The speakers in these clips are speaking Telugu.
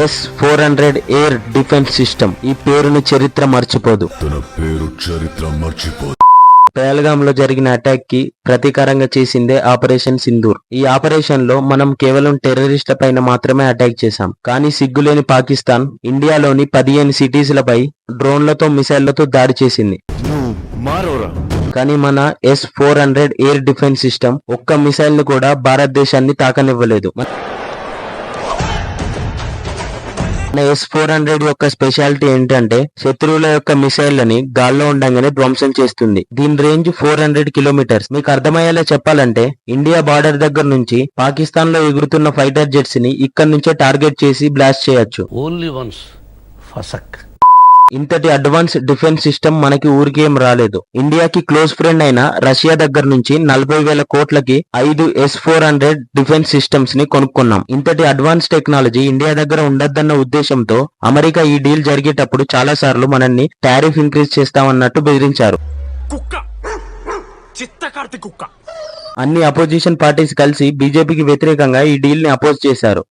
S-400 air defence system. ఈ పేరును చరిత్ర మర్చిపోదు. పహల్గామ్ లో జరిగిన అటాక్ కి ప్రతీకారంగా చేసిందే ఆపరేషన్ సింధూర్. ఈ ఆపరేషన్ లో మనం కేవలం టెర్రరిస్ట్ల పైన మాత్రమే అటాక్ చేశాం. కానీ సిగ్గులేని పాకిస్తాన్ ఇండియాలోని 15 సిటీస్లపై డ్రోన్లతో మిసైళ్లతో దాడి చేసింది. కానీ మన S-400 ఎయిర్ డిఫెన్స్ సిస్టమ్ ఒక్క మిసైల్ ను కూడా భారతదేశాన్ని తాకనివ్వలేదు. మన S-400 యొక్క స్పెషాలిటీ ఏంటంటే శత్రువుల యొక్క మిసైళ్లని గాల్లో ఉండగానే ధ్వంసం చేస్తుంది. దీని రేంజ్ 400 కిలోమీటర్స్. మీకు అర్థమయ్యేలా చెప్పాలంటే ఇండియా బార్డర్ దగ్గర నుంచి పాకిస్తాన్ లో ఎగురుతున్న ఫైటర్ జెట్స్ ని ఇక్కడ నుంచే టార్గెట్ చేసి బ్లాస్ట్ చేయొచ్చు. ఇంతటి అడ్వాన్స్ డిఫెన్స్ సిస్టమ్ మనకి ఊరికేం రాలేదు. ఇండియాకి క్లోజ్ ఫ్రెండ్ అయిన రష్యా దగ్గర నుంచి 40,000 కోట్లకి 5 S-400 డిఫెన్స్ సిస్టమ్స్ ని కొనుక్కున్నాం. ఇంతటి అడ్వాన్స్ టెక్నాలజీ ఇండియా దగ్గర ఉండద్దన్న ఉద్దేశంతో అమెరికా ఈ డీల్ జరిగేటప్పుడు చాలా సార్లు మనల్ని టారిఫ్ ఇంక్రీజ్ చేస్తామన్నట్టు బెదిరించారు. అన్ని అపోజిషన్ పార్టీస్ కలిసి బీజేపీకి వ్యతిరేకంగా ఈ డీల్ ని అపోజ్ చేశారు.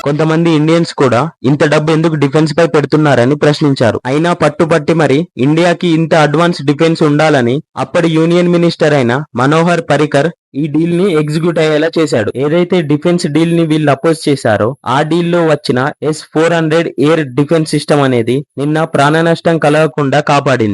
కొంతమంది ఇండియన్స్ కూడా ఇంత డబ్బు ఎందుకు డిఫెన్స్ పై పెడుతున్నారని ప్రశ్నించారు. అయినా పట్టుపట్టి మరి ఇండియాకి ఇంత అడ్వాన్స్ డిఫెన్స్ ఉండాలని అప్పటి యూనియన్ మినిస్టర్ అయిన మనోహర్ పరికర్ ఈ డీల్ ని ఎగ్జిక్యూట్ అయ్యేలా చేశాడు. ఏదైతే డిఫెన్స్ డీల్ ని వీళ్ళు అపోజ్ చేశారో ఆ డీల్ లో వచ్చిన S-400 ఎయిర్ డిఫెన్స్ సిస్టమ్ అనేది నిన్న ప్రాణ నష్టం కలగకుండా కాపాడింది.